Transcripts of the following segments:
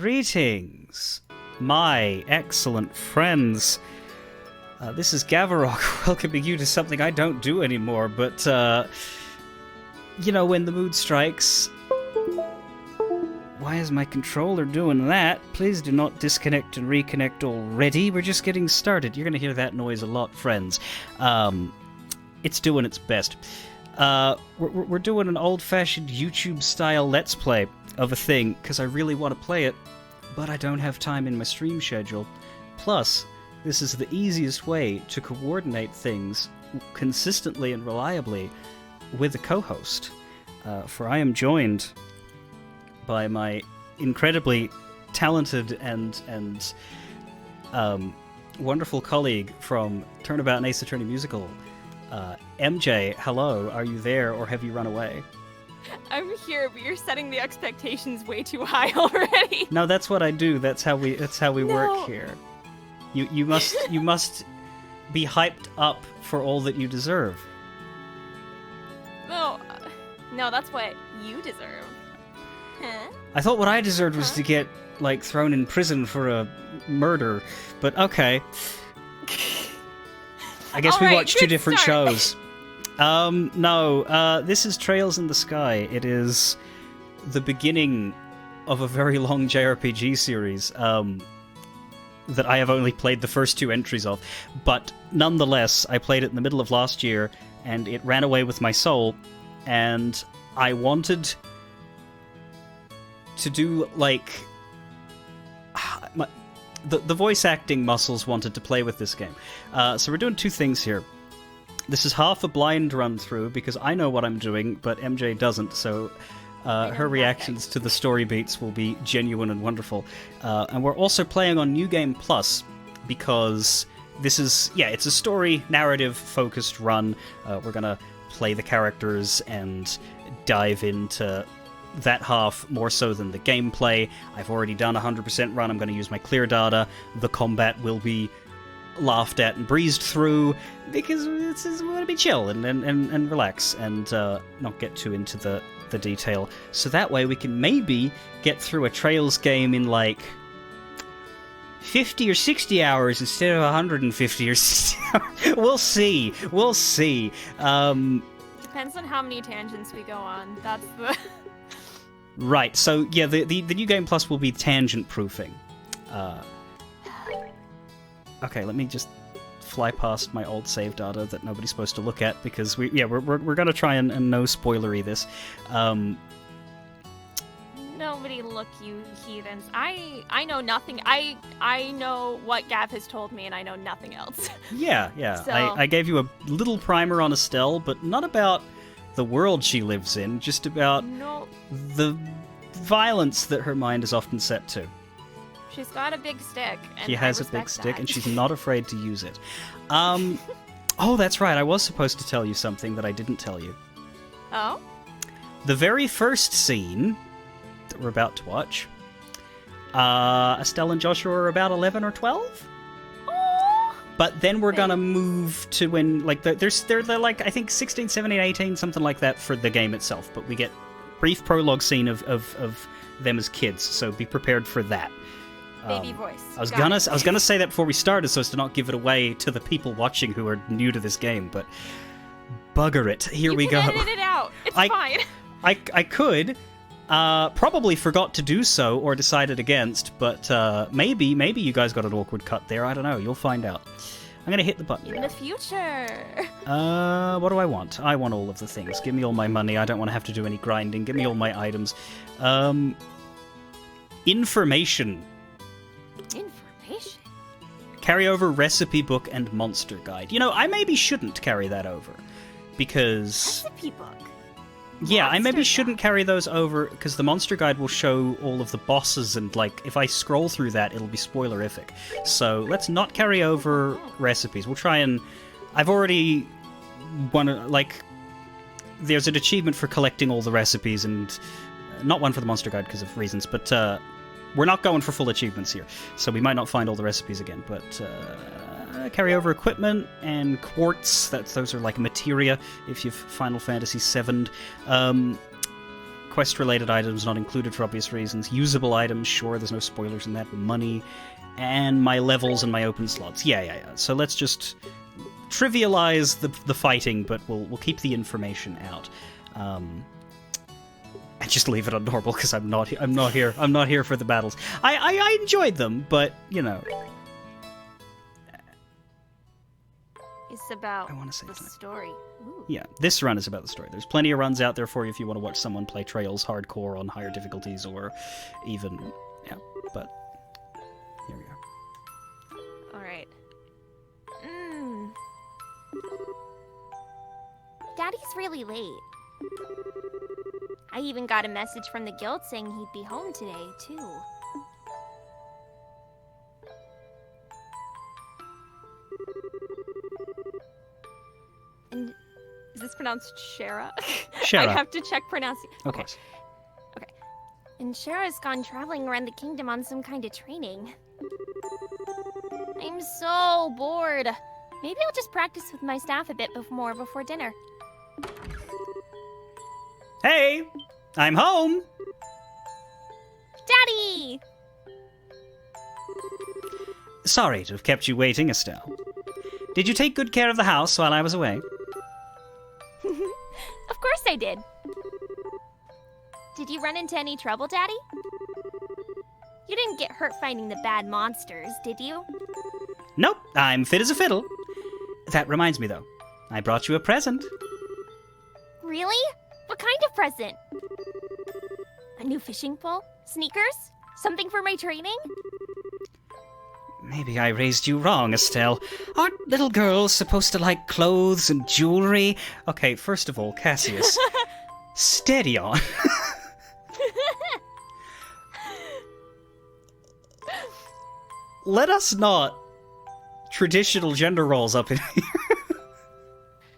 Greetings, my excellent friends. This is Gavarok welcoming you to something I don't do anymore, but, when the mood strikes... Why is my controller doing that? Please do not disconnect and reconnect already. We're just getting started. You're going to hear that noise a lot, friends. It's doing its best. We're doing an old-fashioned YouTube-style Let's Play of a thing, because I really want to play it, but I don't have time in my stream schedule. Plus, this is the easiest way to coordinate things consistently and reliably with a co-host. For I am joined by my incredibly talented and wonderful colleague from Turnabout and Ace Attorney Musical, MJ. Hello, are you there or have you run away? I'm here, but you're setting the expectations way too high already. No, that's what I do. That's how we work here. You must be hyped up for all that you deserve. No, that's what you deserve. Huh? I thought what I deserved was to get, thrown in prison for a murder, but okay. I guess we watched two different shows. This is Trails in the Sky. It is the beginning of a very long JRPG series that I have only played the first two entries of, but nonetheless, I played it in the middle of last year, and it ran away with my soul, and I wanted to do, the voice acting muscles wanted to play with this game. So we're doing two things here. This is half a blind run-through, because I know what I'm doing, but MJ doesn't, so her reactions to the story beats will be genuine and wonderful. And we're also playing on New Game Plus, because this is, it's a story, narrative-focused run. We're gonna play the characters and dive into that half more so than the gameplay. I've already done a 100% run. I'm going to use my clear data. The combat will be laughed at and breezed through, because we want to be chill and relax and not get too into the detail. So that way we can maybe get through a Trails game in 50 or 60 hours instead of 150 or 60 hours. We'll see. Depends on how many tangents we go on. That's the... Right, so yeah, the New Game Plus will be tangent proofing. Okay, let me just fly past my old save data that nobody's supposed to look at, because we're gonna try and no spoilery this. Nobody look, you heathens. I know nothing. I know what Gav has told me, and I know nothing else. Yeah. So... I gave you a little primer on Estelle, but not about the world she lives in, just about the violence that her mind is often set to. She's got a big stick. And she has a big stick, and she's not afraid to use it. Oh, that's right. I was supposed to tell you something that I didn't tell you. Oh? The very first scene that we're about to watch, Estelle and Joshua are about 11 or 12? But then we're gonna move to when, they're I think 16, 17, 18, something like that for the game itself. But we get brief prologue scene of them as kids, so be prepared for that. Baby voice. I was gonna say that before we started, so as to not give it away to the people watching who are new to this game. But bugger it, here we go. You can edit it out. It's fine. I could. Probably forgot to do so or decided against, but maybe you guys got an awkward cut there. I don't know. You'll find out. I'm gonna hit the button. In the future. What do I want? I want all of the things. Give me all my money. I don't want to have to do any grinding. Give me all my items. Information. Carry over recipe book and monster guide. I maybe shouldn't carry that over, because... Recipe book? Yeah, I maybe shouldn't carry those over, because the monster guide will show all of the bosses, and, if I scroll through that, it'll be spoilerific. So, let's not carry over recipes. We'll try and... I've already there's an achievement for collecting all the recipes, and not one for the monster guide because of reasons, but we're not going for full achievements here, so we might not find all the recipes again, but carry over equipment and quartz. Those are like materia if you've Final Fantasy VII'd. quest-related items not included for obvious reasons. Usable items, sure, there's no spoilers in that. Money, and my levels and my open slots. Yeah. So let's just trivialize the fighting, but we'll keep the information out. And just leave it on normal because I'm not here for the battles. I enjoyed them, but you know. It's about I want to say the something. story. Ooh. Yeah, this run is about the story. There's plenty of runs out there for you if you want to watch someone play Trails hardcore on higher difficulties, or even But here we are. All right. Daddy's really late. I even got a message from the guild saying he'd be home today, too. And is this pronounced Shara? Shara. I have to check pronunciation. Of course. Okay. And Shara's gone traveling around the kingdom on some kind of training. I'm so bored. Maybe I'll just practice with my staff a bit before dinner. Hey, I'm home. Daddy! Sorry to have kept you waiting, Estelle. Did you take good care of the house while I was away? Of course I did. Did you run into any trouble, Daddy? You didn't get hurt fighting the bad monsters, did you? Nope, I'm fit as a fiddle. That reminds me, though. I brought you a present. Really? What kind of present? A new fishing pole? Sneakers? Something for my training? Maybe I raised you wrong, Estelle. Aren't little girls supposed to like clothes and jewelry? Okay, first of all, Cassius, steady on. Let us not traditional gender roles up in here.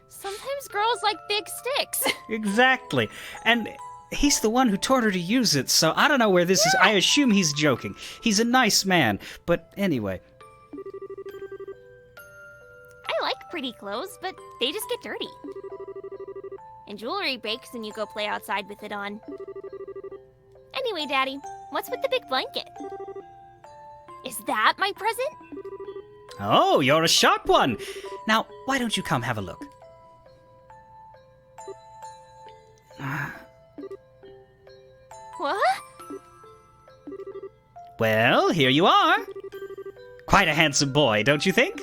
Sometimes girls like big sticks. Exactly. And he's the one who taught her to use it, so I don't know where this is. I assume he's joking. He's a nice man, but anyway. I like pretty clothes, but they just get dirty. And jewelry breaks and you go play outside with it on. Anyway, Daddy, what's with the big blanket? Is that my present? Oh, you're a sharp one. Now, why don't you come have a look? What? Well, here you are. Quite a handsome boy, don't you think?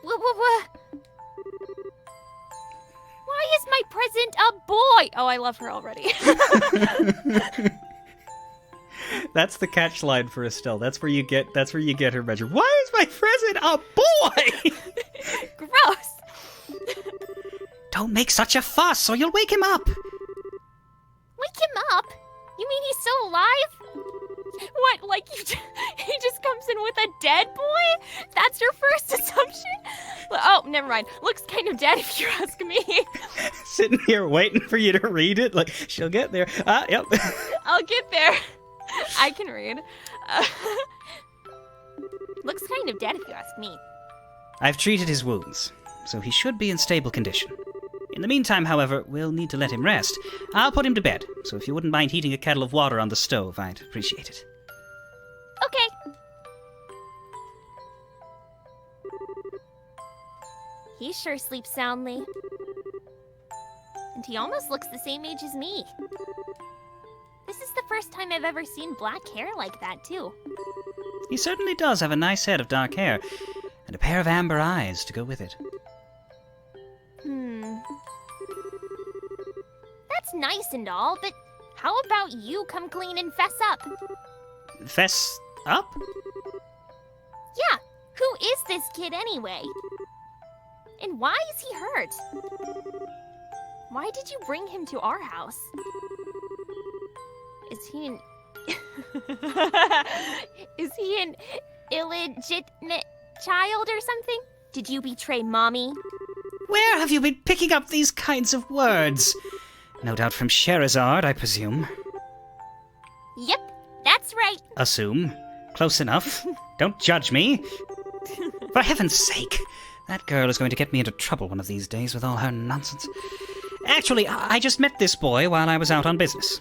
What? Why is my present a boy? Oh, I love her already. That's the catch line for Estelle. That's where you get her measure. Why is my present a boy? Gross. Don't make such a fuss, or you'll wake him up. Wake him up? You mean he's still alive? What, like he just comes in with a dead boy? That's your first assumption? Oh, never mind. Looks kind of dead if you ask me. Sitting here waiting for you to read it, like, she'll get there. Yep. I'll get there. I can read. Looks kind of dead if you ask me. I've treated his wounds, so he should be in stable condition. In the meantime, however, we'll need to let him rest. I'll put him to bed, so if you wouldn't mind heating a kettle of water on the stove, I'd appreciate it. Okay. He sure sleeps soundly. And he almost looks the same age as me. This is the first time I've ever seen black hair like that, too. He certainly does have a nice head of dark hair, and a pair of amber eyes to go with it. That's nice and all, but how about you come clean and fess up? Fess up? Yeah, who is this kid anyway? And why is he hurt? Why did you bring him to our house? Is he an... Is he an illegitimate child or something? Did you betray Mommy? Where have you been picking up these kinds of words? No doubt from Sherazard, I presume. Yep, that's right. Assume. Close enough. Don't judge me. For heaven's sake, that girl is going to get me into trouble one of these days with all her nonsense. Actually, I just met this boy while I was out on business.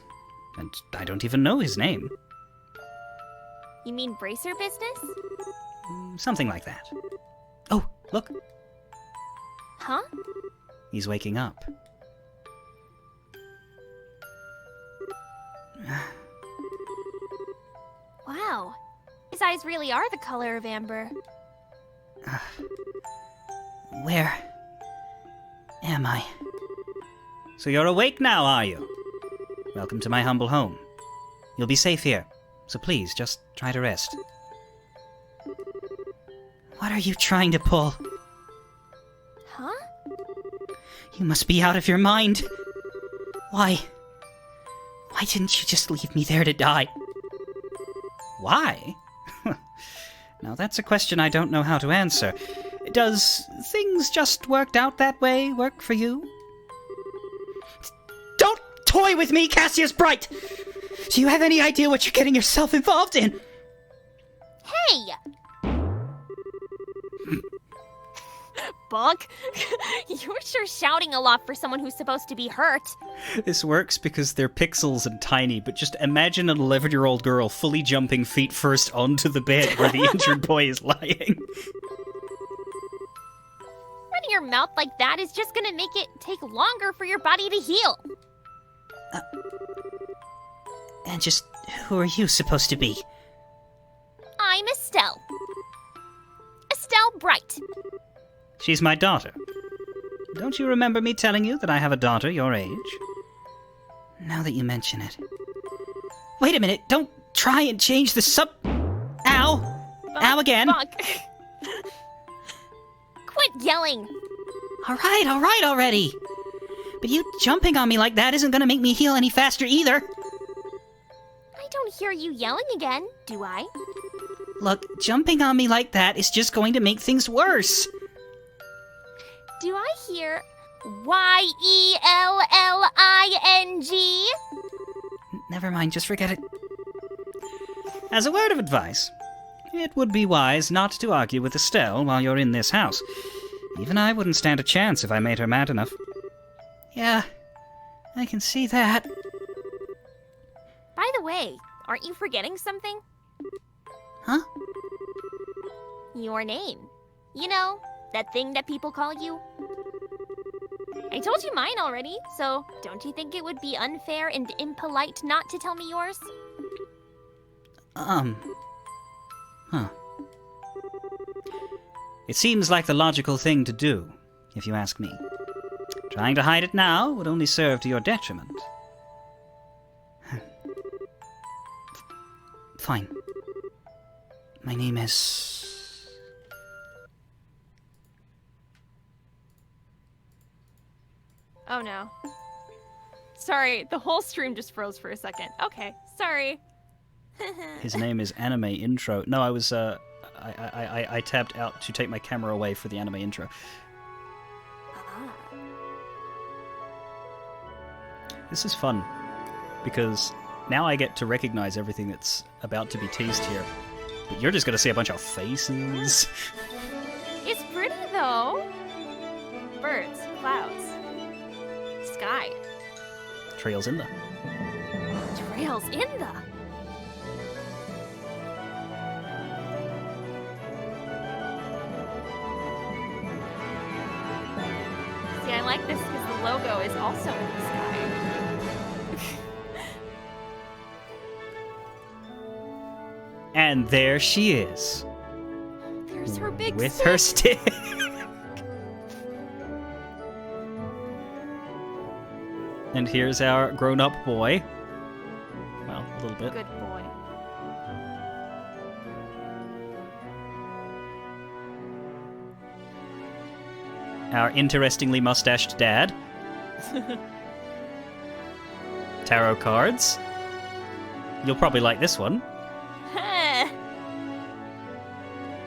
And I don't even know his name. You mean bracer business? Something like that. Oh, look. Huh? He's waking up. Wow. His eyes really are the color of amber. Where am I? So you're awake now, are you? Welcome to my humble home. You'll be safe here, so please, just try to rest. What are you trying to pull? Huh? You must be out of your mind. Why didn't you just leave me there to die? Why? Now that's a question I don't know how to answer. Does things just worked out that way work for you? Don't toy with me, Cassius Bright! Do you have any idea what you're getting yourself involved in? Hey! Bunk, you're sure shouting a lot for someone who's supposed to be hurt. This works because they're pixels and tiny, but just imagine an 11-year-old girl fully jumping feet first onto the bed where the injured boy is lying. Running your mouth like that is just gonna make it take longer for your body to heal. And just who are you supposed to be? I'm Estelle. Estelle Bright. She's my daughter. Don't you remember me telling you that I have a daughter your age? Now that you mention it. Wait a minute, don't try and change the sub... Ow! Ow again! Bunk. Quit yelling! Alright already! But you jumping on me like that isn't gonna make me heal any faster either! I don't hear you yelling again, do I? Look, jumping on me like that is just going to make things worse! Do I hear Yelling? Never mind, just forget it. As a word of advice, it would be wise not to argue with Estelle while you're in this house. Even I wouldn't stand a chance if I made her mad enough. Yeah, I can see that. By the way, aren't you forgetting something? Huh? Your name. You know, that thing that people call you. I told you mine already, so don't you think it would be unfair and impolite not to tell me yours? Huh. It seems like the logical thing to do, if you ask me. Trying to hide it now would only serve to your detriment. Fine. My name is... Oh no. Sorry, the whole stream just froze for a second. Okay, sorry. His name is Anime Intro. No, I tapped out to take my camera away for the anime intro. This is fun, because now I get to recognize everything that's about to be teased here. But you're just going to see a bunch of faces. It's pretty, though. Birds, clouds, sky. Trails in the... Trails in the... See, I like this because the logo is also in the sky. And there she is. There's her big with stick. her stick. And here's our grown-up boy. Well, a little bit. Good boy. Our interestingly mustached dad. Tarot cards. You'll probably like this one.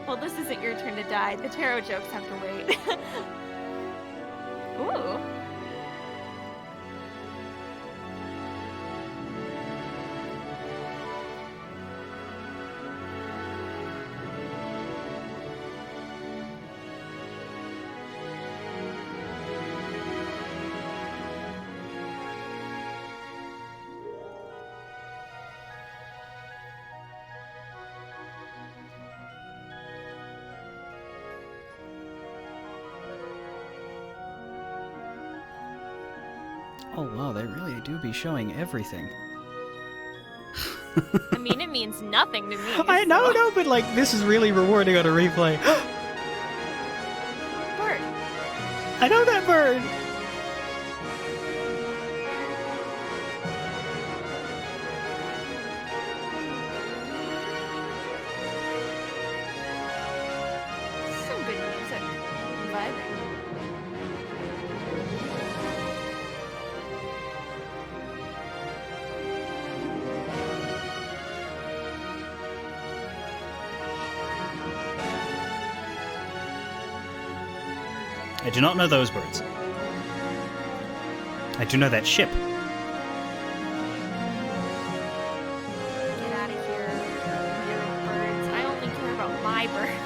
Well, this isn't your turn to die. The tarot jokes have to wait. Ooh. Oh wow, they really do be showing everything. I mean, it means nothing to me. I know, no, but like, this is really rewarding on a replay. Bird. I know that bird! Some good music. Vibing. I do not know those birds. I do know that ship. Get out of here. Your birds. I only care about my bird.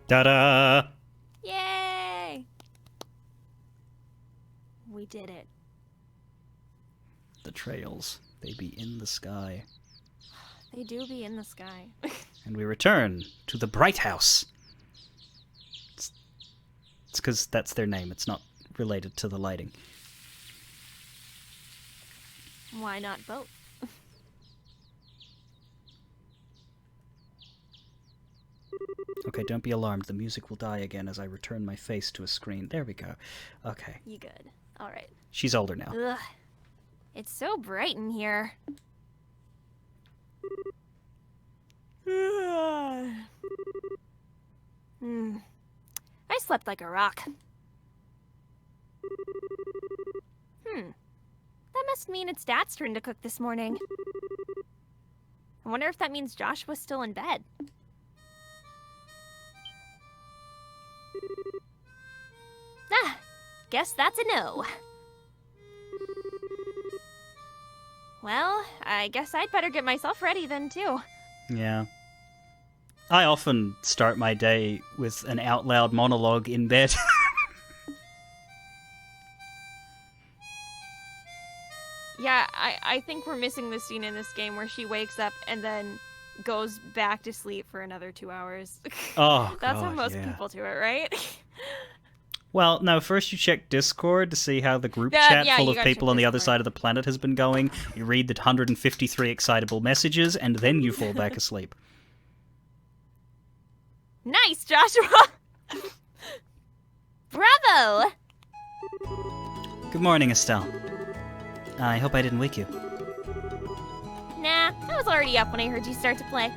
Ta-da! Yay! We did it. The trails, they be in the sky. They do be in the sky. And we return to the Bright House. It's because that's their name. It's not related to the lighting. Why not both? Okay, don't be alarmed. The music will die again as I return my face to a screen. There we go. Okay. You good. Alright. She's older now. Ugh. It's so bright in here. I slept like a rock. That must mean it's Dad's turn to cook this morning. I wonder if that means Joshua's still in bed. Ah, guess that's a no. Well, I guess I'd better get myself ready then, too. Yeah. I often start my day with an out loud monologue in bed. Yeah, I think we're missing the scene in this game where she wakes up and then goes back to sleep for another 2 hours. Oh, That's how God, most yeah. people do it, right? Well, no, first you check Discord to see how the group Yeah, chat yeah, full you of gotta people check on the other Discord. side of the planet has been going. You read the 153 excitable messages, and then you fall back asleep. Nice, Joshua! Bravo! Good morning, Estelle. I hope I didn't wake you. Nah, I was already up when I heard you start to play.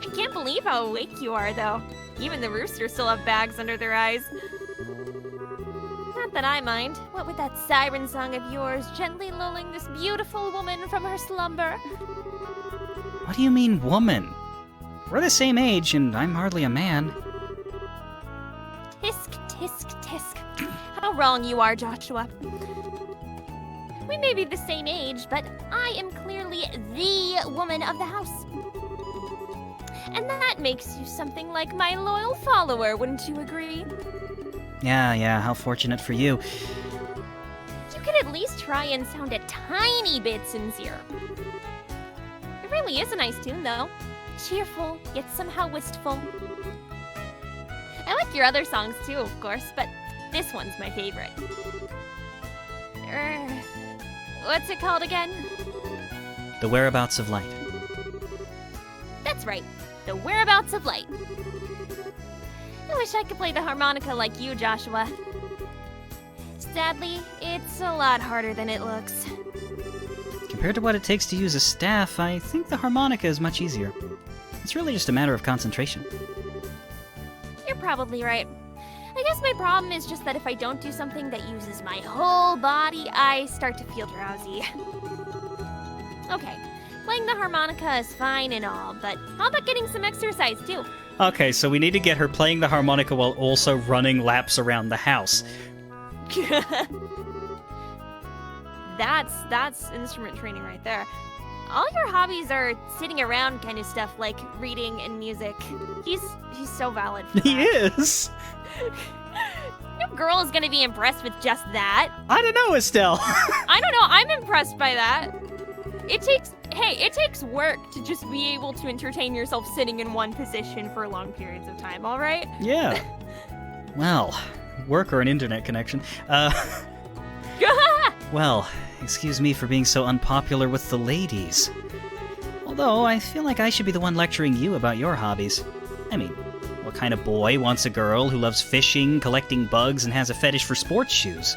I can't believe how awake you are, though. Even the roosters still have bags under their eyes. Not that I mind. What with that siren song of yours gently lulling this beautiful woman from her slumber? What do you mean, woman? We're the same age, and I'm hardly a man. Tisk, tisk, tisk. How wrong you are, Joshua. We may be the same age, but I am clearly the woman of the house. And that makes you something like my loyal follower, wouldn't you agree? Yeah, how fortunate for you. You could at least try and sound a tiny bit sincere. It really is a nice tune, though. Cheerful, yet somehow wistful. I like your other songs too, of course, but this one's my favorite. What's it called again? The Whereabouts of Light. That's right, The Whereabouts of Light. I wish I could play the harmonica like you, Joshua. Sadly, it's a lot harder than it looks. Compared to what it takes to use a staff, I think the harmonica is much easier. It's really just a matter of concentration. You're probably right. I guess my problem is just that if I don't do something that uses my whole body, I start to feel drowsy. Okay, playing the harmonica is fine and all, but how about getting some exercise too? Okay, so we need to get her playing the harmonica while also running laps around the house. That's instrument training right there. All your hobbies are sitting around kind of stuff like reading and music. He's so valid for that. He is! No girl is gonna be impressed with just that. I don't know, Estelle. I don't know, I'm impressed by that. It takes work to just be able to entertain yourself sitting in one position for long periods of time, alright? Yeah. Well, work or an internet connection. Well, excuse me for being so unpopular with the ladies. Although, I feel like I should be the one lecturing you about your hobbies. I mean, what kind of boy wants a girl who loves fishing, collecting bugs, and has a fetish for sports shoes?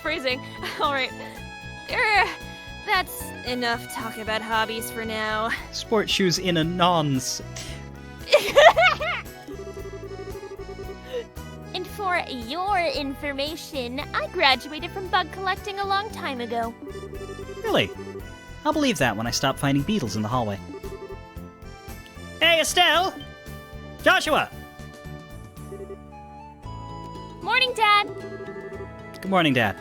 Phrasing. Alright. That's enough talk about hobbies for now. Sports shoes in a nonce. And for your information, I graduated from bug collecting a long time ago. Really? I'll believe that when I stop finding beetles in the hallway. Hey, Estelle! Joshua! Morning, Dad! Good morning, Dad.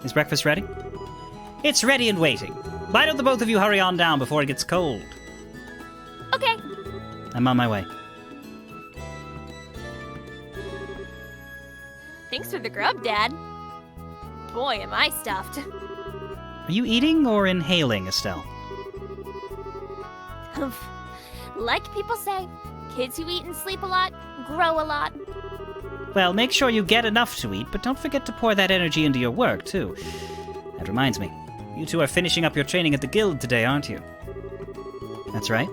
Is breakfast ready? It's ready and waiting. Why don't the both of you hurry on down before it gets cold? Okay. I'm on my way. Thanks for the grub, Dad. Boy, am I stuffed. Are you eating or inhaling, Estelle? Like people say, kids who eat and sleep a lot grow a lot. Well, make sure you get enough to eat, but don't forget to pour that energy into your work, too. That reminds me, you two are finishing up your training at the guild today, aren't you? That's right.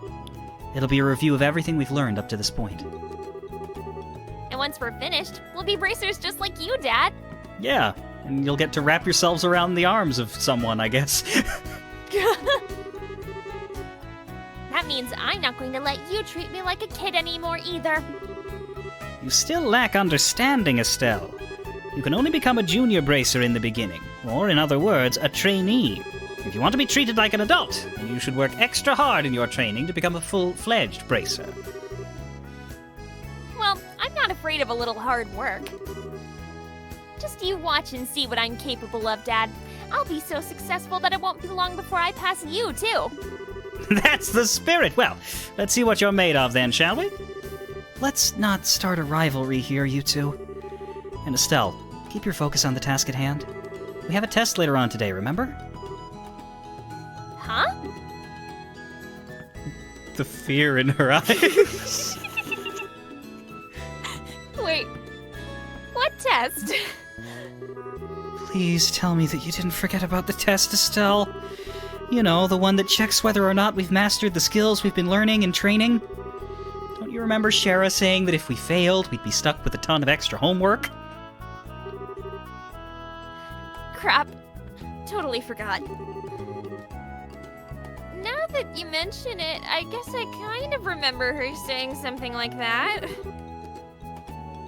It'll be a review of everything we've learned up to this point. And once we're finished, we'll be bracers just like you, Dad. Yeah, and you'll get to wrap yourselves around the arms of someone, I guess. That means I'm not going to let you treat me like a kid anymore either. You still lack understanding, Estelle. You can only become a junior bracer in the beginning, or in other words, a trainee. If you want to be treated like an adult, then you should work extra hard in your training to become a full-fledged bracer. Well, I'm not afraid of a little hard work. Just you watch and see what I'm capable of, Dad. I'll be so successful that it won't be long before I pass you, too. That's the spirit! Well, let's see what you're made of then, shall we? Let's not start a rivalry here, you two. And Estelle, keep your focus on the task at hand. We have a test later on today, remember? Huh? The fear in her eyes. Wait, what test? Please tell me that you didn't forget about the test, Estelle. You know, the one that checks whether or not we've mastered the skills we've been learning and training. Don't you remember Shara saying that if we failed, we'd be stuck with a ton of extra homework? Crap. Totally forgot. Now that you mention it, I guess I kind of remember her saying something like that.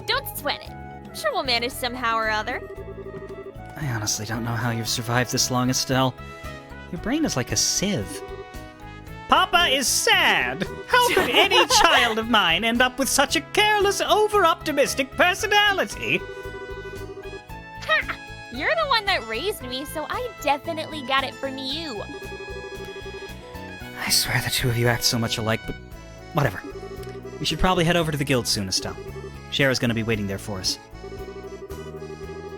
Don't sweat it. I'm sure we'll manage somehow or other. I honestly don't know how you've survived this long, Estelle. Your brain is like a sieve. Papa is sad! How could any child of mine end up with such a careless, over-optimistic personality? Ha! You're the one that raised me, so I definitely got it from you. I swear the two of you act so much alike, but whatever. We should probably head over to the guild soon, Estelle. Shara's gonna be waiting there for us.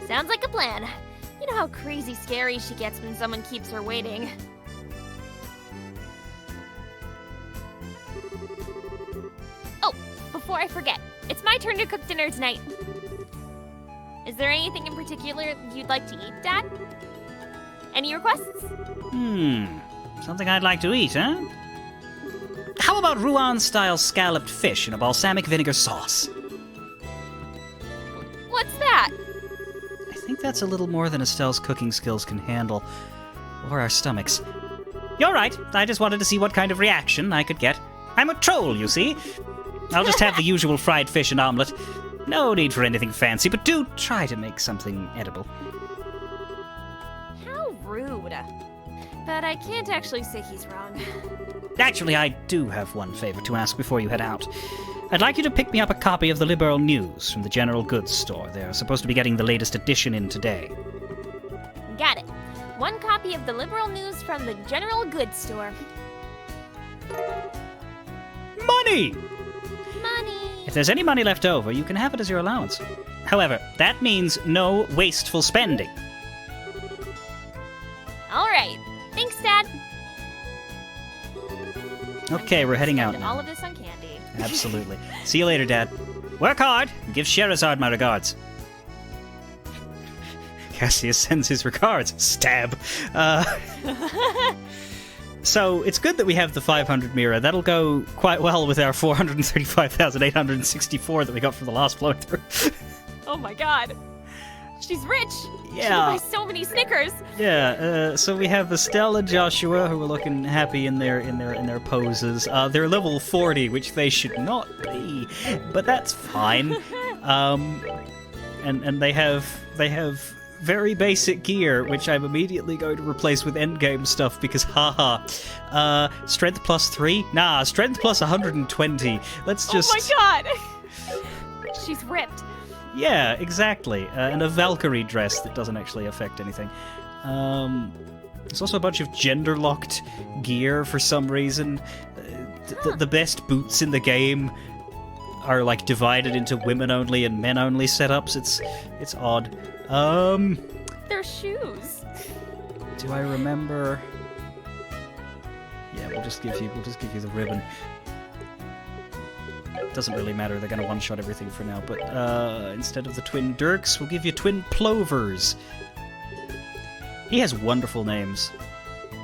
Sounds like a plan. You know how crazy scary she gets when someone keeps her waiting. Oh, before I forget, it's my turn to cook dinner tonight. Is there anything in particular you'd like to eat, Dad? Any requests? Something I'd like to eat, huh? How about Rouen-style scalloped fish in a balsamic vinegar sauce? What's that? I think that's a little more than Estelle's cooking skills can handle. Or our stomachs. You're right. I just wanted to see what kind of reaction I could get. I'm a troll, you see. I'll just have the usual fried fish and omelette. No need for anything fancy, but do try to make something edible. How rude. But I can't actually say he's wrong. Actually, I do have one favor to ask before you head out. I'd like you to pick me up a copy of the Liberal News from the general goods store. They're supposed to be getting the latest edition in today. Got it. 1 copy of the Liberal News from the General Goods Store. Money! Money! If there's any money left over, you can have it as your allowance. However, that means no wasteful spending. All right. Thanks, Dad. Okay, we're heading out Spend now. all of this on candy. Absolutely. See you later, Dad. Work hard. Give Sherazard my regards. Cassius sends his regards. Stab. So it's good that we have the 500 Mira. That'll go quite well with our 435,864 that we got from the last flow through. Oh my god. She's rich. Yeah. She can buy so many Snickers. Yeah. So we have Estelle and Joshua who are looking happy in their poses. They're level 40, which they should not be, but that's fine. And they have very basic gear, which I'm immediately going to replace with endgame stuff because haha. Strength plus 3? Nah, strength plus 120. Let's just... Oh my god! She's ripped. Yeah, exactly. And a Valkyrie dress that doesn't actually affect anything. There's also a bunch of gender-locked gear for some reason. The best boots in the game are like divided into women-only and men-only setups. It's odd. They're shoes. Do I remember? Yeah, we'll just give you the ribbon. Doesn't really matter, they're gonna one-shot everything for now, but instead of the twin dirks, we'll give you twin plovers. He has wonderful names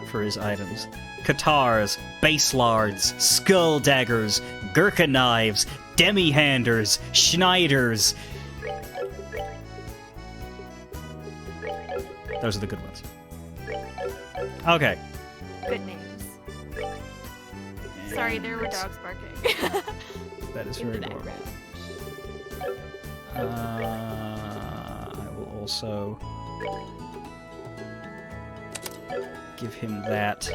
for his items. Katars, baselards, skull daggers, Gurkha knives, demi-handers, Schneiders. Those are the good ones. Okay. Good names. Sorry, there were dogs barking. That is In very the adorable. background. I will also give him that.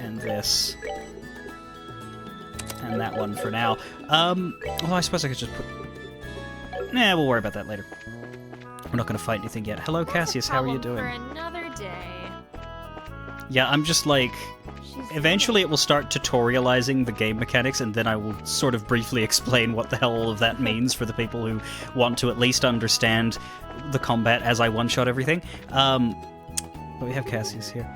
And this. And that one for now. Well, I suppose I could just put... Nah, we'll worry about that later. We're not going to fight anything yet. Hello, Cassius, how are you doing? For another day. Yeah, I'm just like... She's Eventually it will start tutorializing the game mechanics, and then I will sort of briefly explain what the hell all of that means for the people who want to at least understand the combat as I one-shot everything. But we have Cassius here.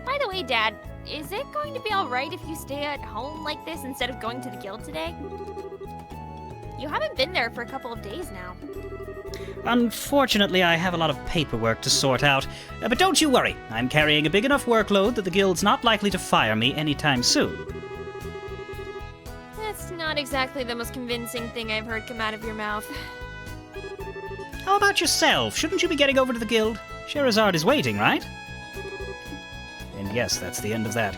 By the way, Dad, is it going to be alright if you stay at home like this instead of going to the guild today? You haven't been there for a couple of days now. Unfortunately, I have a lot of paperwork to sort out, but don't you worry. I'm carrying a big enough workload that the guild's not likely to fire me anytime soon. That's not exactly the most convincing thing I've heard come out of your mouth. How about yourself? Shouldn't you be getting over to the guild? Sherazard is waiting, right? And yes, that's the end of that.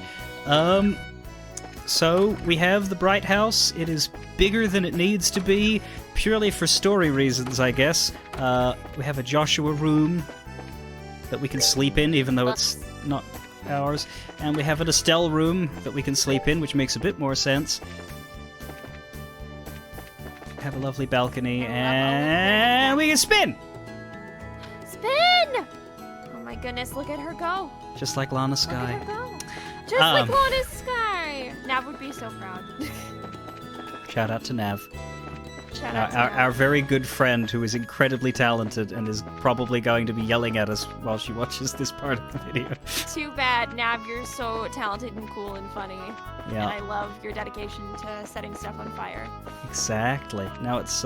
So, we have the Bright House. It is bigger than it needs to be, purely for story reasons, I guess. We have a Joshua room that we can sleep in, even though it's not ours. And we have an Estelle room that we can sleep in, which makes a bit more sense. Have a lovely balcony, and we can spin! Spin! Oh my goodness, look at her go. Just like Lana Look Sky. at her go. Just like Lana's Sky. Nav would be so proud. Shout out to Nav. Shout out to Our Nav. very good friend who is incredibly talented and is probably going to be yelling at us while she watches this part of the video. Too bad, Nav, you're so talented and cool and funny. Yeah. And I love your dedication to setting stuff on fire. Exactly. Now it's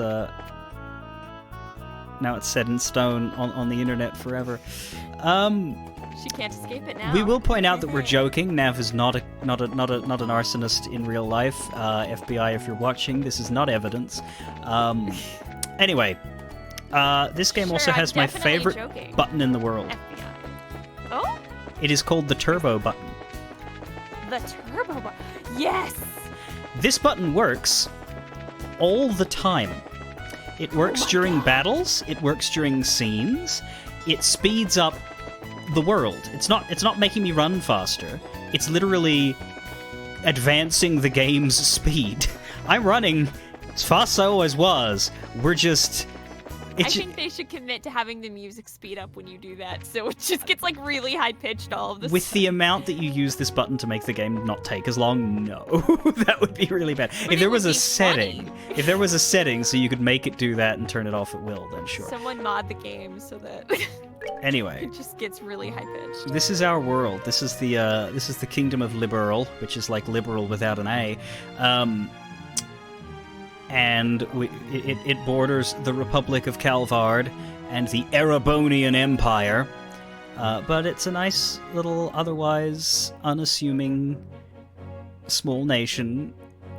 set in stone on the internet forever. She can't escape it now. We will point out that we're joking. Nav is not an arsonist in real life. FBI, if you're watching, this is not evidence. Anyway, this game also Sure, I'm has my definitely favorite joking. button in the world. FBI. Oh? It is called the turbo button. The turbo button. Yes! This button works all the time. It works during battles, it works during scenes, it speeds up the world. It's not making me run faster. It's literally advancing the game's speed. I'm running as fast as I always was. We're just I think they should commit to having the music speed up when you do that, so it just gets like really high pitched all of this. With the amount that you use this button to make the game not take as long, no, that would be really bad. But if there was a setting, so you could make it do that and turn it off at will, then sure. Someone mod the game so that Anyway, it just gets really high pitched. this is our world. This is the kingdom of Liberal, which is like liberal without an A. And it borders the Republic of Calvard and the Erebonian Empire. But it's a nice little, otherwise unassuming, small nation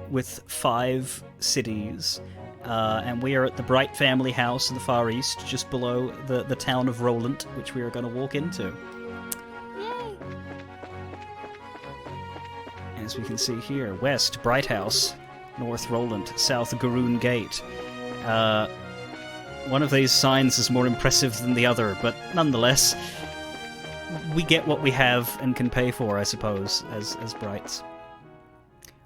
with 5 cities. And we are at the Bright family house in the Far East, just below the town of Rolent, which we are going to walk into. Yay! As we can see here, west, Bright House. North Rolent, south Garoon Gate. One of these signs is more impressive than the other, but nonetheless, we get what we have and can pay for, I suppose, as Brights.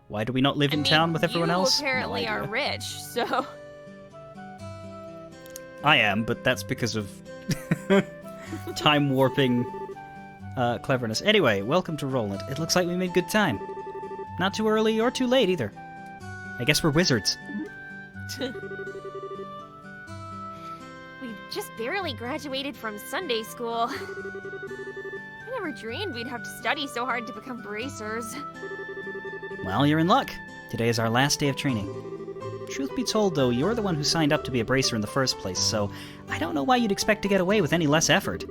Why do we not live in town with everyone else? You apparently are rich, so... I am, but that's because of time-warping cleverness. Anyway, welcome to Rolent. It looks like we made good time. Not too early or too late, either. I guess we're wizards. We've just barely graduated from Sunday school. I never dreamed we'd have to study so hard to become bracers. Well, you're in luck. Today is our last day of training. Truth be told, though, you're the one who signed up to be a bracer in the first place, so I don't know why you'd expect to get away with any less effort.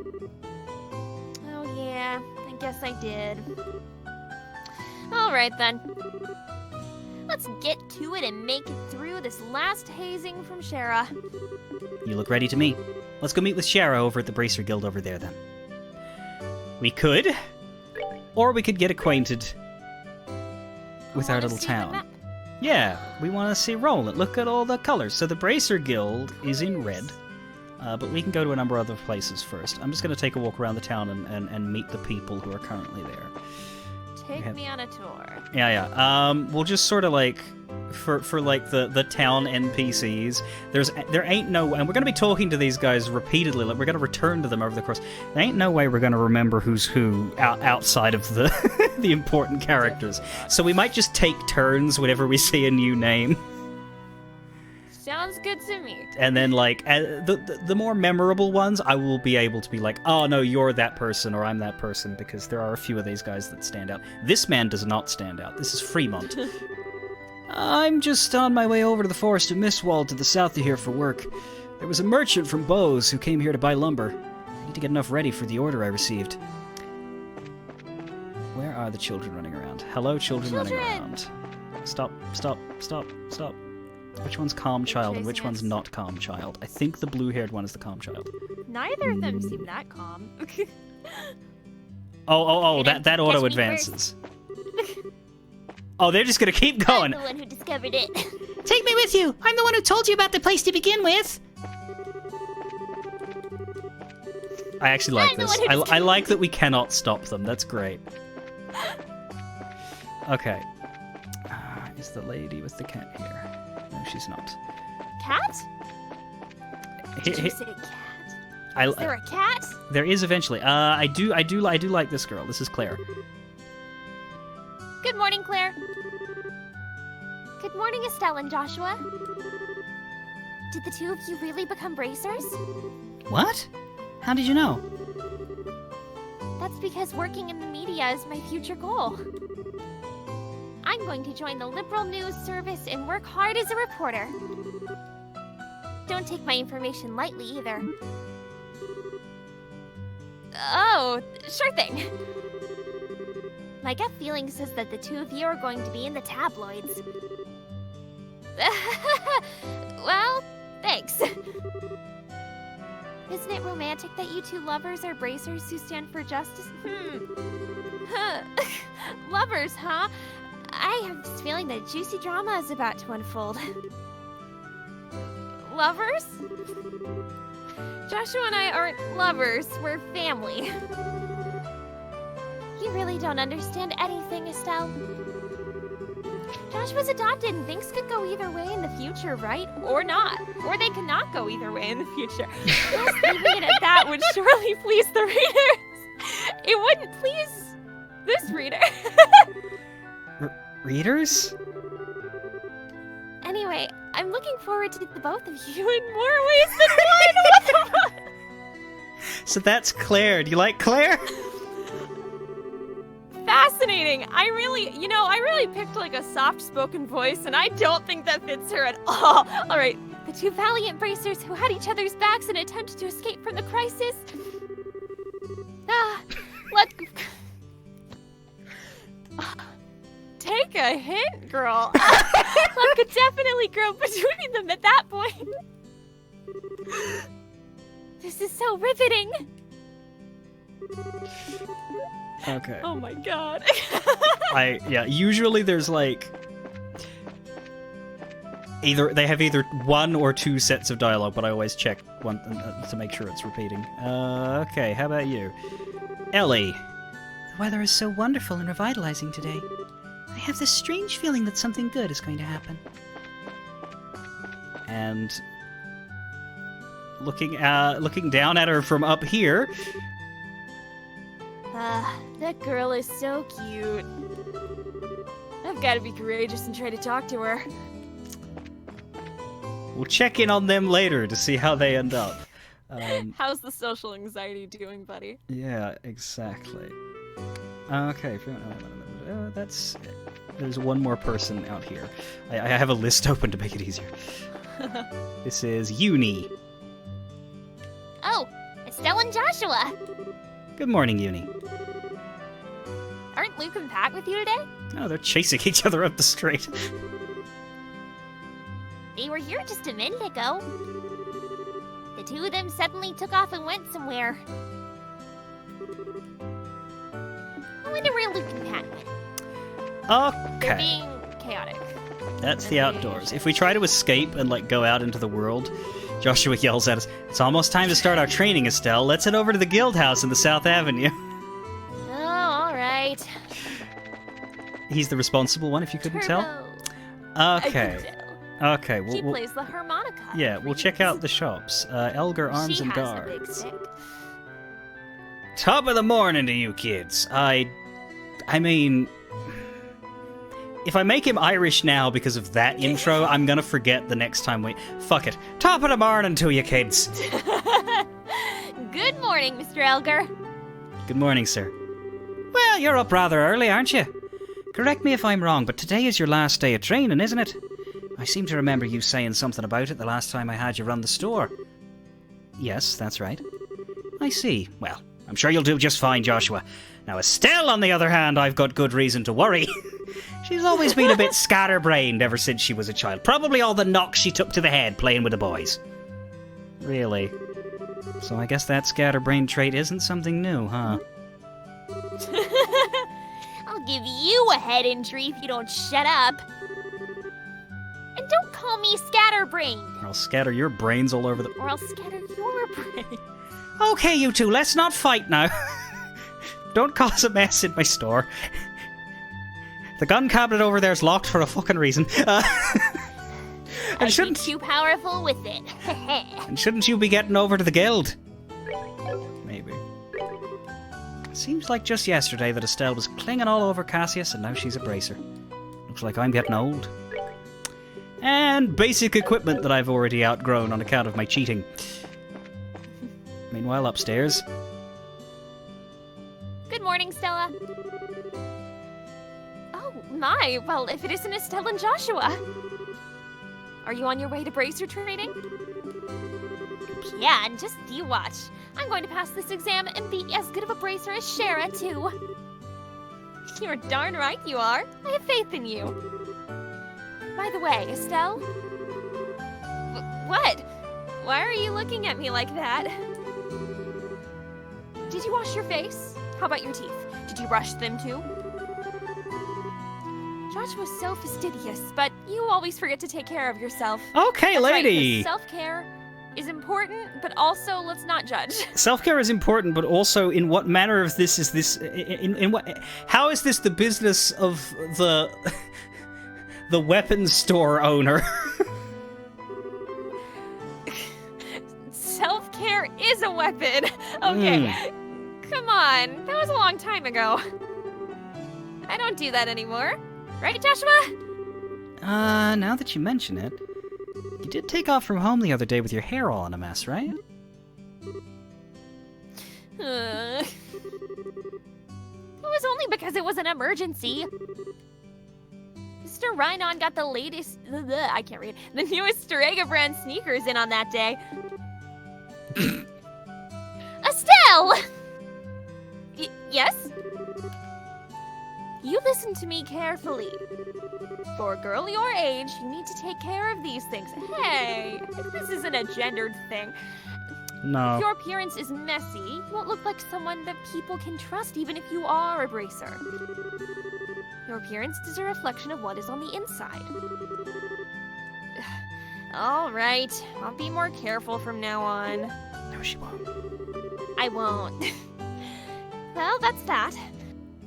Oh yeah, I guess I did. Alright then. Let's get to it and make it through this last hazing from Shara. You look ready to me. Let's go meet with Shara over at the Bracer Guild over there, then. We could, or we could get acquainted with our little town. Yeah, we want to see Rolent. Look at all the colors. So the Bracer Guild is in red, but we can go to a number of other places first. I'm just going to take a walk around the town and meet the people who are currently there. Take me on a tour. Yeah. We'll just sort of like, for like the town NPCs, there ain't no way, and we're going to be talking to these guys repeatedly, like we're going to return to them over the course. There ain't no way we're going to remember who's who outside of the the important characters. So we might just take turns whenever we see a new name. Sounds good to me. And then, like, the more memorable ones, I will be able to be like, oh, no, you're that person, or I'm that person, because there are a few of these guys that stand out. This man does not stand out. This is Fremont. I'm just on my way over to the forest of Mistwald to the south of here for work. There was a merchant from Bose who came here to buy lumber. I need to get enough ready for the order I received. Where are the children running around? Hello, children running around. Stop. Which one's Calm Child and which one's not Calm Child? I think the blue-haired one is the Calm Child. Neither of them seem that calm. That auto advances. Oh, they're just gonna keep going. I'm the one who discovered it. Take me with you! I'm the one who told you about the place to begin with! I actually like this. I like that we cannot stop them. That's great. Okay. Is the lady with the cat here? No, she's not. Cat? Did you say cat? Is there a cat? There is eventually. I do like this girl. This is Claire. Good morning, Claire. Good morning, Estelle and Joshua. Did the two of you really become bracers? What? How did you know? That's because working in the media is my future goal. I'm going to join the Liberal News Service and work hard as a reporter. Don't take my information lightly, either. Oh, sure thing. My gut feeling says that the two of you are going to be in the tabloids. Well, thanks. Isn't it romantic that you two lovers are bracers who stand for justice? Lovers, huh? I have this feeling that juicy drama is about to unfold. Lovers? Joshua and I aren't lovers, we're family. You really don't understand anything, Estelle. Joshua's adopted and things could go either way in the future, right? Or not. Or they could not go either way in the future. Plus, leaving it at that would surely please the readers. It wouldn't please this reader. Readers? Anyway, I'm looking forward to the both of you in more ways than one. What the fuck? So that's Claire. Do you like Claire? Fascinating. I really picked like a soft-spoken voice, and I don't think that fits her at all. All right, the two valiant bracers who had each other's backs and attempted to escape from the crisis. Let's take a hint, girl. Love could definitely grow between them at that point. This is so riveting. Okay. Oh my god. Usually there's like they have either one or two sets of dialogue, but I always check one to make sure it's repeating. Okay, how about you? Ellie. The weather is so wonderful and revitalizing today. I have this strange feeling that something good is going to happen. And looking down at her from up here. That girl is so cute. I've got to be courageous and try to talk to her. We'll check in on them later to see how they end up. How's the social anxiety doing, buddy? Yeah, exactly. Okay, there's one more person out here. I have a list open to make it easier. This is Uni. Oh, Estelle and Joshua. Good morning, Uni. Aren't Luke and Pat with you today? Oh, they're chasing each other up the street. They were here just a minute ago. The two of them suddenly took off and went somewhere. I wonder where Luke and Pat went. They're Okay. being chaotic. That's the outdoors. If we try to escape and go out into the world, Joshua yells at us, "It's almost time to start our training, Estelle. Let's head over to the guild house in the South Avenue." Oh, all right. He's the responsible one, if you couldn't tell. I Okay. can tell. Okay. She plays the harmonica. Yeah, we'll check out the shops. Elgar Arms She and has a big Guards. stick. Top of the morning to you kids. I mean, if I make him Irish now because of that intro, I'm gonna forget the next time we... Fuck it. Top of the morning to you kids. Good morning, Mr. Elgar. Good morning, sir. Well, you're up rather early, aren't you? Correct me if I'm wrong, but today is your last day of training, isn't it? I seem to remember you saying something about it the last time I had you run the store. Yes, that's right. I see. Well, I'm sure you'll do just fine, Joshua. Now, Estelle, on the other hand, I've got good reason to worry. She's always been a bit scatterbrained ever since she was a child. Probably all the knocks she took to the head playing with the boys. Really? So I guess that scatterbrain trait isn't something new, huh? I'll give you a head injury if you don't shut up. And don't call me scatterbrained, Or I'll scatter your brains all over the... or I'll scatter your brain. Okay, you two, let's not fight now. Don't cause a mess in my store. The gun cabinet over there's locked for a fucking reason. I'd be too powerful with it. And shouldn't you be getting over to the guild? Maybe. Seems like just yesterday that Estelle was clinging all over Cassius, and now she's a bracer. Looks like I'm getting old. And basic equipment that I've already outgrown on account of my cheating. Meanwhile, upstairs... Good morning, Stella. Oh, my. Well, if it isn't Estelle and Joshua. Are you on your way to bracer training? Yeah, and just you watch. I'm going to pass this exam and be as good of a bracer as Shara, too. You're darn right you are. I have faith in you. By the way, Estelle? What? Why are you looking at me like that? Did you wash your face? How about your teeth? Did you brush them too? Joshua's so fastidious, but you always forget to take care of yourself. Okay, That's lady! Right, self-care is important, but also let's not judge. Self-care is important, but also in what manner of this is this... In what... How is this the business of the... the weapons store owner. Self-care is a weapon. Okay. Come on. That was a long time ago. I don't do that anymore. Right, Joshua? Now that you mention it, you did take off from home the other day with your hair all in a mess, right? It was only because it was an emergency. Mr. Rhinon got the latest, I can't read, the newest Strega brand sneakers in on that day. Estelle! Yes? You listen to me carefully. For a girl your age, you need to take care of these things. Hey, this isn't a gendered thing. No. If your appearance is messy, you won't look like someone that people can trust even if you are a bracer. Your appearance is a reflection of what is on the inside. All right, I'll be more careful from now on. No, she won't. I won't. Well, that's that.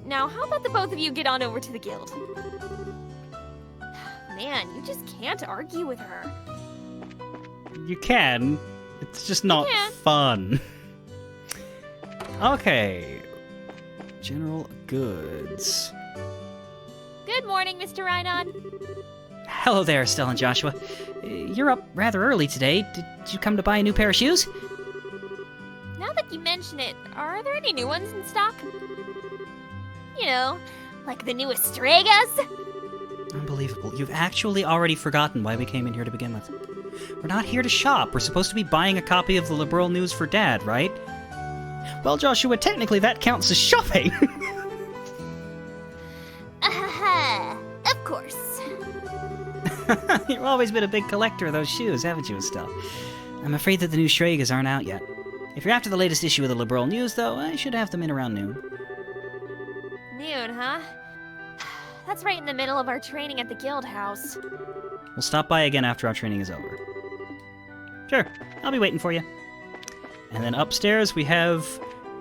Now, how about the both of you get on over to the guild? Man, you just can't argue with her. You can. It's just not fun. Okay. General goods. Good morning, Mr. Rhinon. Hello there, Estelle and Joshua. You're up rather early today. Did you come to buy a new pair of shoes? Now that you mention it, are there any new ones in stock? You know, like the newest Stregas? Unbelievable. You've actually already forgotten why we came in here to begin with. We're not here to shop. We're supposed to be buying a copy of the Liberal News for Dad, right? Well, Joshua, technically that counts as shopping. Of course. You've always been a big collector of those shoes, haven't you, Estelle? I'm afraid that the new Stregas aren't out yet. If you're after the latest issue of the Liberal News, though, I should have them in around noon. Noon, huh? That's right in the middle of our training at the guild house. We'll stop by again after our training is over. Sure, I'll be waiting for you. And then upstairs we have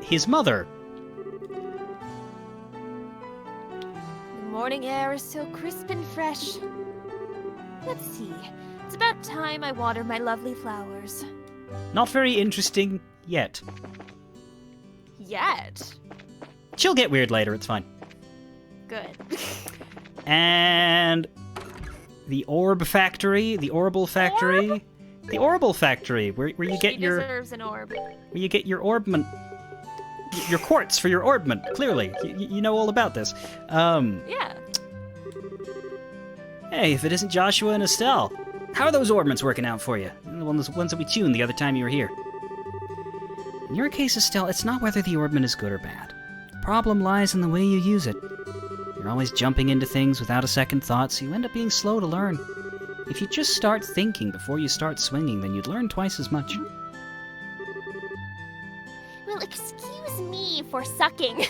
his mother. The morning air is so crisp and fresh. Let's see. It's about time I water my lovely flowers. Not very interesting yet. Yet? She'll get weird later, it's fine. Good. And the orb factory, the orbital factory. Orb? The orbital factory, where you get She your deserves an orb. where you get your orbment, your quartz for your orbment. Clearly, you know all about this. Yeah. Hey, if it isn't Joshua and Estelle, how are those orbments working out for you? The ones that we tuned the other time you were here. In your case, Estelle, it's not whether the orbment is good or bad. The problem lies in the way you use it. You're always jumping into things without a second thought, so you end up being slow to learn. If you just start thinking before you start swinging, then you'd learn twice as much. Well, excuse me for sucking.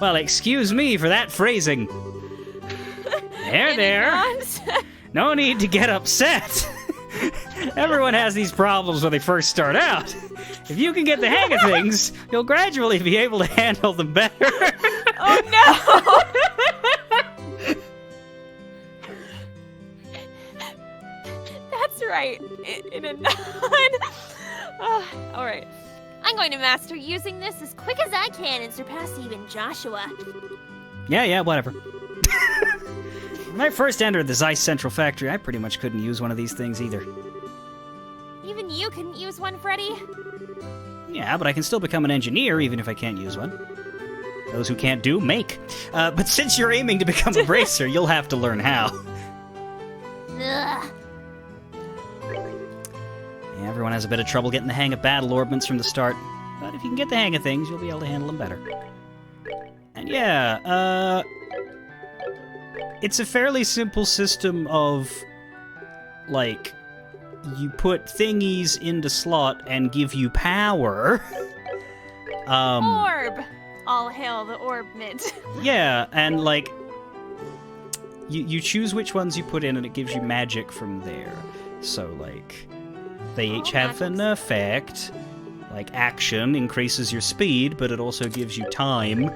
Well, excuse me for that phrasing. There. No need to get upset. Everyone has these problems when they first start out. If you can get the hang of things, you'll gradually be able to handle them better. Oh no! That's right. In a nod. Alright. I'm going to master using this as quick as I can and surpass even Joshua. Yeah, whatever. When I first entered the Zeiss Central Factory, I pretty much couldn't use one of these things either. Even you couldn't use one, Freddy? Yeah, but I can still become an engineer even if I can't use one. Those who can't do, make. But since you're aiming to become a bracer, you'll have to learn how. Ugh. Yeah, everyone has a bit of trouble getting the hang of battle orbments from the start. But if you can get the hang of things, you'll be able to handle them better. And yeah, it's a fairly simple system of, like, you put thingies into slot and give you power. Orb! All hail the orbment. Yeah, and, like, you choose which ones you put in and it gives you magic from there. So, like, they each have an effect. Like, action increases your speed, but it also gives you time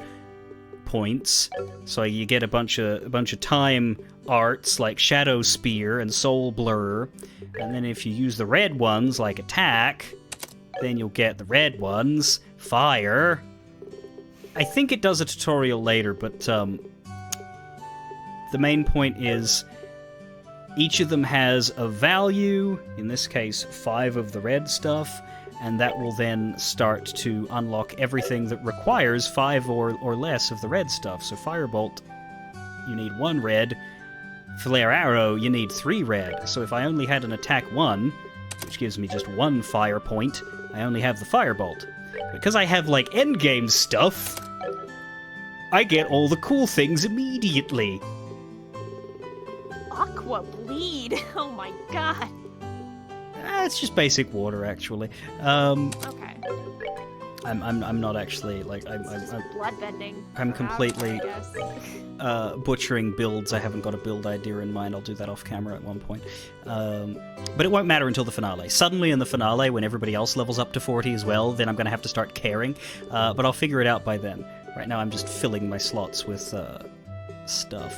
points, so you get a bunch of time arts like Shadow Spear and Soul Blur, and then if you use the red ones like attack, then you'll get the red ones, fire. I think it does a tutorial later, but the main point is each of them has a value, in this case 5 of the red stuff, and that will then start to unlock everything that requires 5 or less of the red stuff. So Firebolt, you need 1 red. Flare Arrow, you need 3 red. So if I only had an attack 1, which gives me just 1 fire point, I only have the Firebolt. Because I have, like, endgame stuff, I get all the cool things immediately. Aqua Bleed. Oh my god. It's just basic water, actually. Okay. I'm not actually like It's just bloodbending. I'm completely I guess. butchering builds. I haven't got a build idea in mind. I'll do that off camera at one point. But it won't matter until the finale. Suddenly in the finale, when everybody else levels up to 40 as well, then I'm going to have to start caring. But I'll figure it out by then. Right now, I'm just filling my slots with stuff.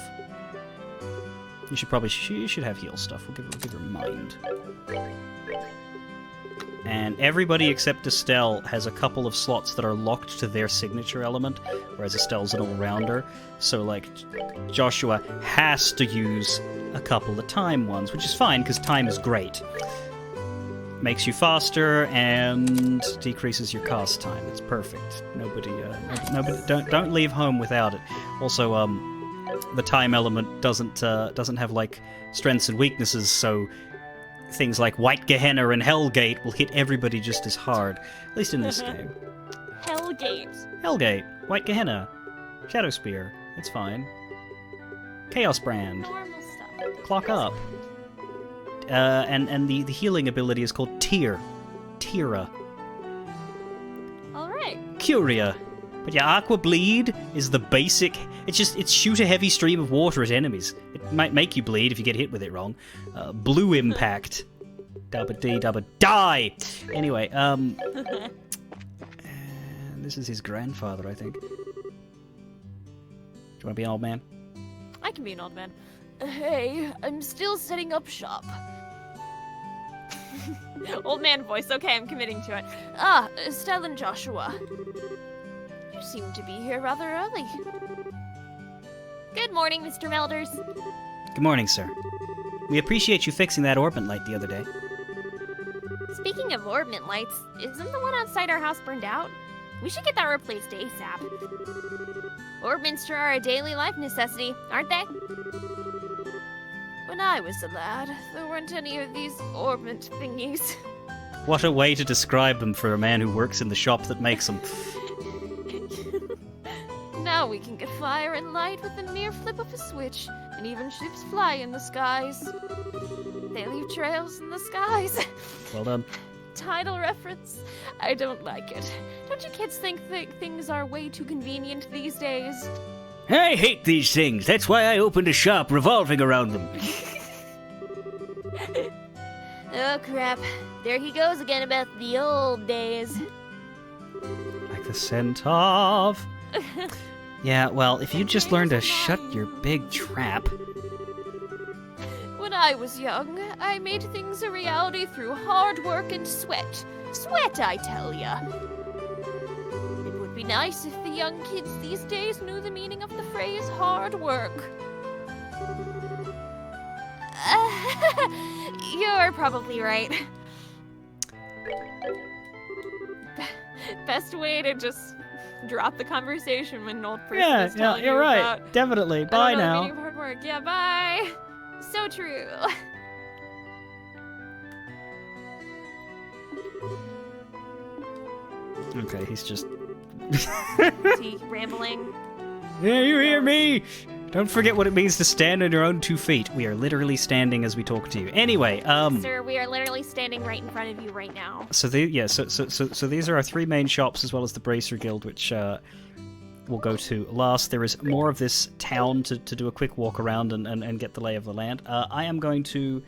You should have heal stuff. We'll give her mind. And everybody except Estelle has a couple of slots that are locked to their signature element, whereas Estelle's an all-rounder. So, like, Joshua has to use a couple of time ones, which is fine, because time is great. Makes you faster and decreases your cast time. It's perfect. Nobody don't leave home without it. Also, the time element doesn't have, like, strengths and weaknesses, so things like White Gehenna and Hellgate will hit everybody just as hard. At least in this game. Hellgate, White Gehenna, Shadow Spear. It's fine. Chaos Brand. Normal stuff. Clock Up. And the healing ability is called Tear. Tira. Alright. Curia. But yeah, Aqua Bleed is the basic. It's shoot a heavy stream of water at enemies. It might make you bleed if you get hit with it wrong. Blue Impact. Dabba dee dabba die! Anyway, and this is his grandfather, I think. Do you want to be an old man? I can be an old man. Hey, I'm still setting up shop. Old man voice. Okay, I'm committing to it. Estelle and Joshua. You seem to be here rather early. Good morning, Mr. Melders. Good morning, sir. We appreciate you fixing that orbit light the other day. Speaking of orbment lights, isn't the one outside our house burned out? We should get that replaced ASAP. Orbments are a daily life necessity, aren't they? When I was a lad, there weren't any of these orbment thingies. What a way to describe them for a man who works in the shop that makes them. Now we can get fire and light with the mere flip of a switch, and even ships fly in the skies. They leave trails in the skies. Well done. Title reference? I don't like it. Don't you kids think things are way too convenient these days? I hate these things. That's why I opened a shop revolving around them. Oh crap. There he goes again about the old days. Like the scent of... Yeah, well, if you just learn to shut your big trap... When I was young, I made things a reality through hard work and sweat. Sweat, I tell ya. It would be nice if the young kids these days knew the meaning of the phrase hard work. You're probably right. Best way to just drop the conversation when an old person is telling you're you right. about, Definitely. I Bye don't know, the now. meaning of hard work. Yeah, bye. So true. Okay, he's just... Is he rambling? Yeah, you hear me? Don't forget what it means to stand on your own 2 feet. We are literally standing as we talk to you. Anyway, Sir, we are literally standing right in front of you right now. So these are our 3 main shops as well as the Bracer Guild, which we'll go to last. There is more of this town to do a quick walk around and get the lay of the land. I am going to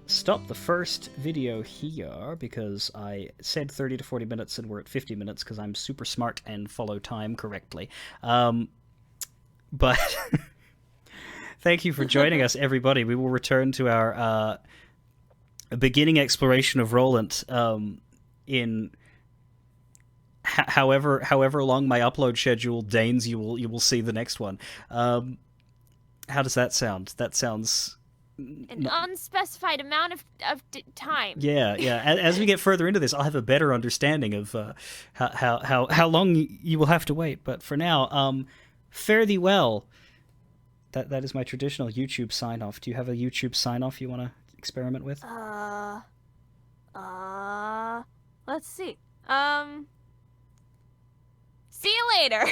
stop the first video here because I said 30 to 40 minutes and we're at 50 minutes because I'm super smart and follow time correctly. But thank you for joining us, everybody. We will return to our beginning exploration of Rolent in however long my upload schedule deigns. You will see the next one. How does that sound? That sounds An unspecified amount of time. Yeah. As we get further into this, I'll have a better understanding of how long you will have to wait. But for now, fare thee well. That is my traditional YouTube sign off. Do you have a YouTube sign off you want to experiment with? Let's see. See you later.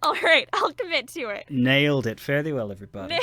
All right, I'll commit to it. Nailed it. Fare thee well, everybody.